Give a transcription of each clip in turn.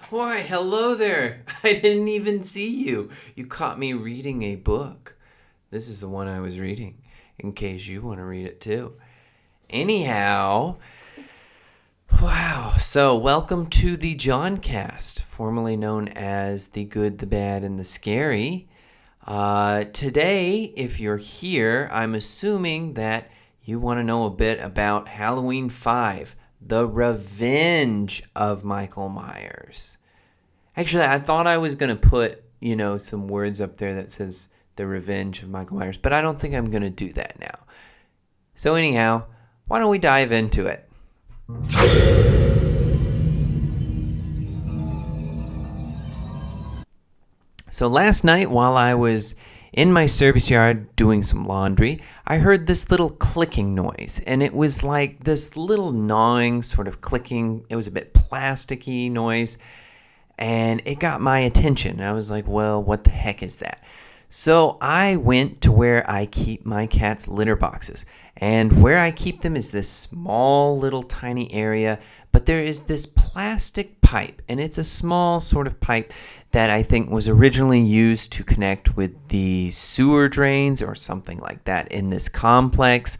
Why, hello there. I didn't even see you. You caught me reading a book. This is the one I was reading, in case you want to read it too. Anyhow, wow. So, welcome to the Johncast, formerly known as The Good, the Bad, and the Scary. Today, if you're here, I'm assuming that you want to know a bit about Halloween 5, The Revenge of Michael Myers. Actually, I thought I was going to put, some words up there that says The Revenge of Michael Myers, but I don't think I'm going to do that now. So anyhow, why don't we dive into it? So last night, while I was in my service yard doing some laundry, I heard this little clicking noise, and it was like this little gnawing sort of clicking. It was a bit plasticky noise, and it got my attention. I was like, well, what the heck is that? So I went to where I keep my cat's litter boxes. And where I keep them is this small little tiny area, but there is this plastic pipe, and it's a small sort of pipe that I think was originally used to connect with the sewer drains or something like that in this complex.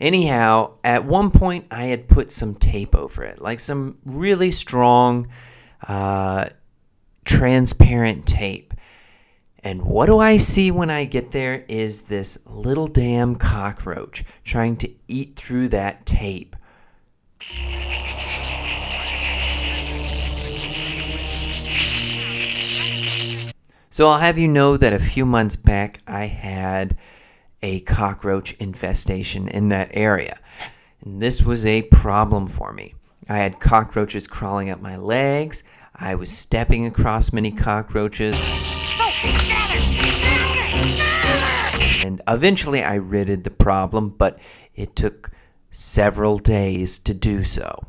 Anyhow, at one point I had put some tape over it, like some really strong transparent tape. And what do I see when I get there is this little damn cockroach trying to eat through that tape. So I'll have you know that a few months back I had a cockroach infestation in that area. And this was a problem for me. I had cockroaches crawling up my legs. I was stepping across many cockroaches. And eventually I ridded the problem, but it took several days to do so.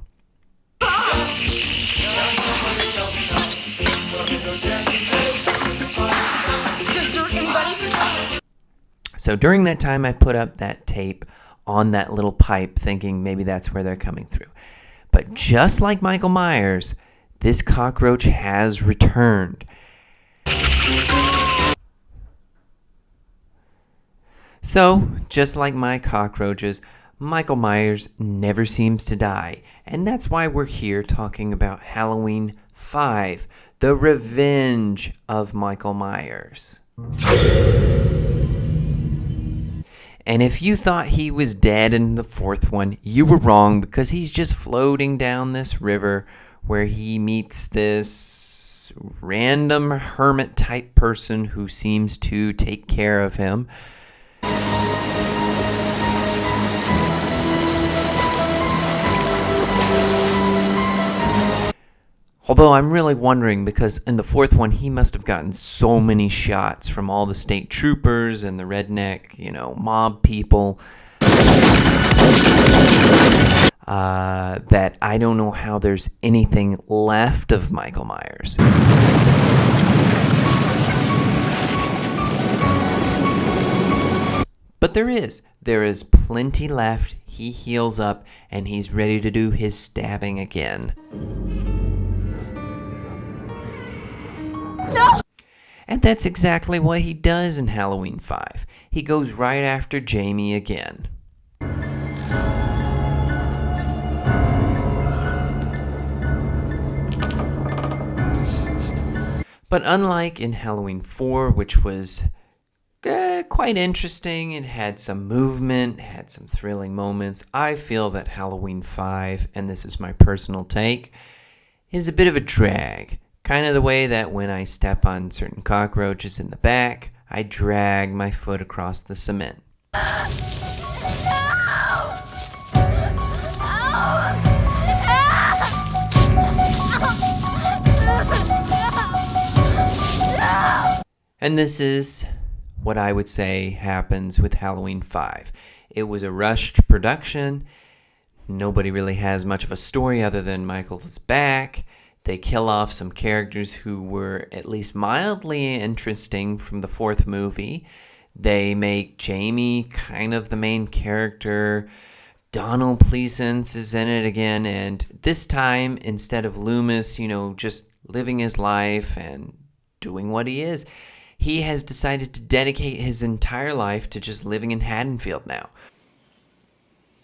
So during that time, I put up that tape on that little pipe, thinking maybe that's where they're coming through. But just like Michael Myers, this cockroach has returned. So, just like my cockroaches, Michael Myers never seems to die. And that's why we're here talking about Halloween 5, The Revenge of Michael Myers. And if you thought he was dead in the fourth one, you were wrong, because he's just floating down this river where he meets this random hermit type person who seems to take care of him. Although I'm really wondering, because in the fourth one, he must have gotten so many shots from all the state troopers and the redneck, mob people, that I don't know how there's anything left of Michael Myers. But there is plenty left. He heals up, and he's ready to do his stabbing again. No! And that's exactly what he does in Halloween 5. He goes right after Jamie again. But unlike in Halloween 4, which was quite interesting, it had some movement, had some thrilling moments, I feel that Halloween 5, and this is my personal take, is a bit of a drag. Kind of the way that when I step on certain cockroaches in the back, I drag my foot across the cement. And this is what I would say happens with Halloween 5. It was a rushed production. Nobody really has much of a story other than Michael's back. They kill off some characters who were at least mildly interesting from the fourth movie. They make Jamie kind of the main character, Donald Pleasence is in it again, and this time, instead of Loomis, just living his life and doing what he is, he has decided to dedicate his entire life to just living in Haddonfield now.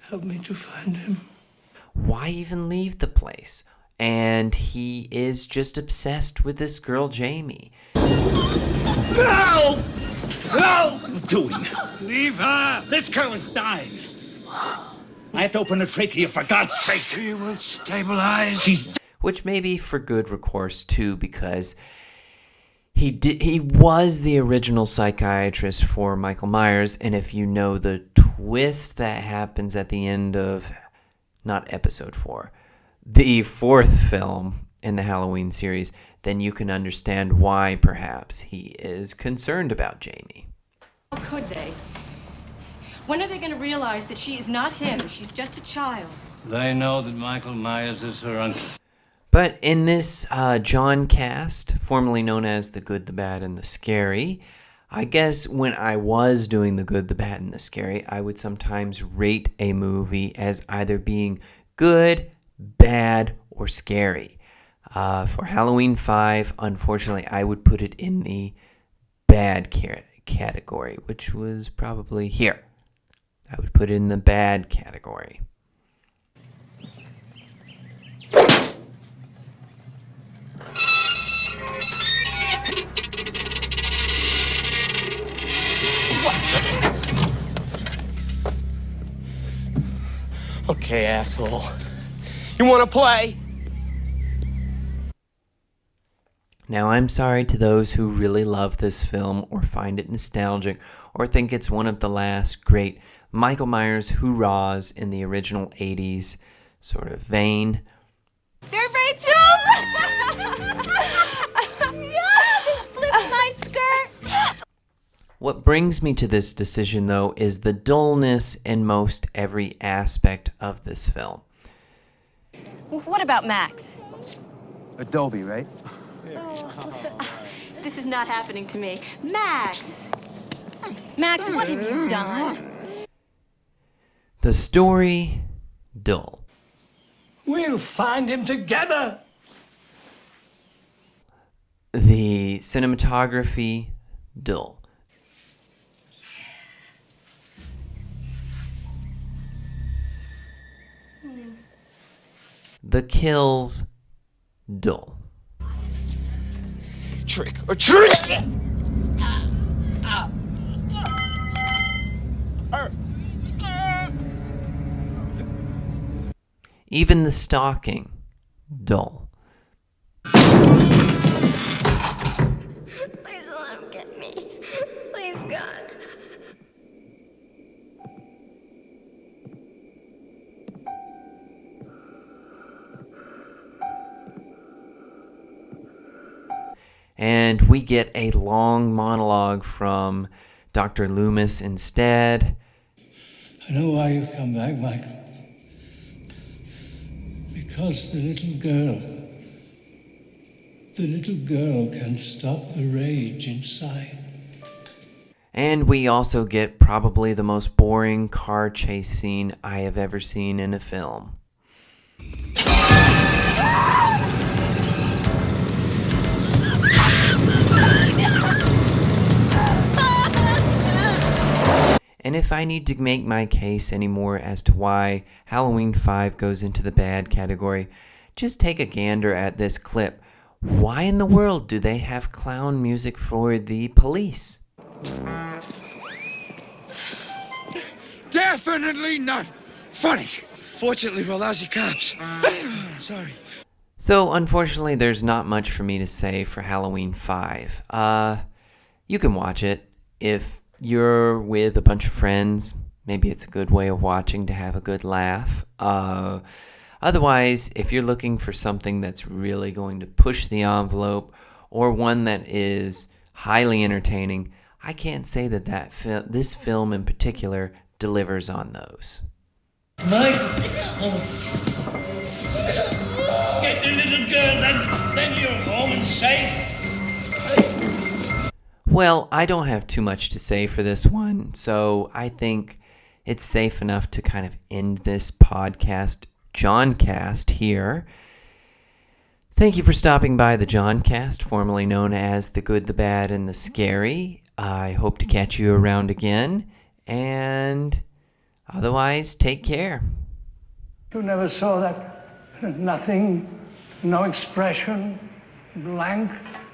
Help me to find him. Why even leave the place? And he is just obsessed with this girl, Jamie. No! No! What are you doing? Leave her! This girl is dying. I have to open her trachea, for God's sake. She will stabilize. She's Which may be for good recourse, too, because he was the original psychiatrist for Michael Myers, and if you know the twist that happens at the end of, not episode 4, the 4th film in the Halloween series, then you can understand why, perhaps, he is concerned about Jamie. How could they? When are they going to realize that she is not him? She's just a child. They know that Michael Myers is her uncle. But in this John cast, formerly known as The Good, the Bad, and the Scary, I guess when I was doing The Good, the Bad, and the Scary, I would sometimes rate a movie as either being good, bad, or scary. For Halloween 5, unfortunately, I would put it in the bad category, which was probably here. I would put it in the bad category. Okay, asshole. You wanna play? Now, I'm sorry to those who really love this film or find it nostalgic or think it's one of the last great Michael Myers hoorahs in the original 80s sort of vein. They're Rachel's! Yeah, this flips my skirt! What brings me to this decision, though, is the dullness in most every aspect of this film. What about Max? Adobe, right? This is not happening to me. Max! Max, what have you done? The story, dull. We'll find him together. The cinematography, dull. The kills, dull. Trick or treat! Even the stalking, dull. Please let him get me. Please, God. And we get a long monologue from Dr. Loomis instead. I know why you've come back, Michael. Because the little girl can stop the rage inside. And we also get probably the most boring car chase scene I have ever seen in a film. And if I need to make my case anymore as to why Halloween 5 goes into the bad category, just take a gander at this clip. Why in the world do they have clown music for the police? Definitely not funny. Fortunately, we're lousy cops. Sorry. So, unfortunately, there's not much for me to say for Halloween 5. You can watch it if you're with a bunch of friends. Maybe it's a good way of watching to have a good laugh. Otherwise, if you're looking for something that's really going to push the envelope or one that is highly entertaining, I can't say that this film in particular delivers on those. Michael! Get the little girl, then you're home and safe. Well, I don't have too much to say for this one, so I think it's safe enough to kind of end this podcast, Johncast, here. Thank you for stopping by the Johncast, formerly known as The Good, the Bad, and the Scary. I hope to catch you around again, and otherwise, take care. You never saw that? Nothing, no expression, blank.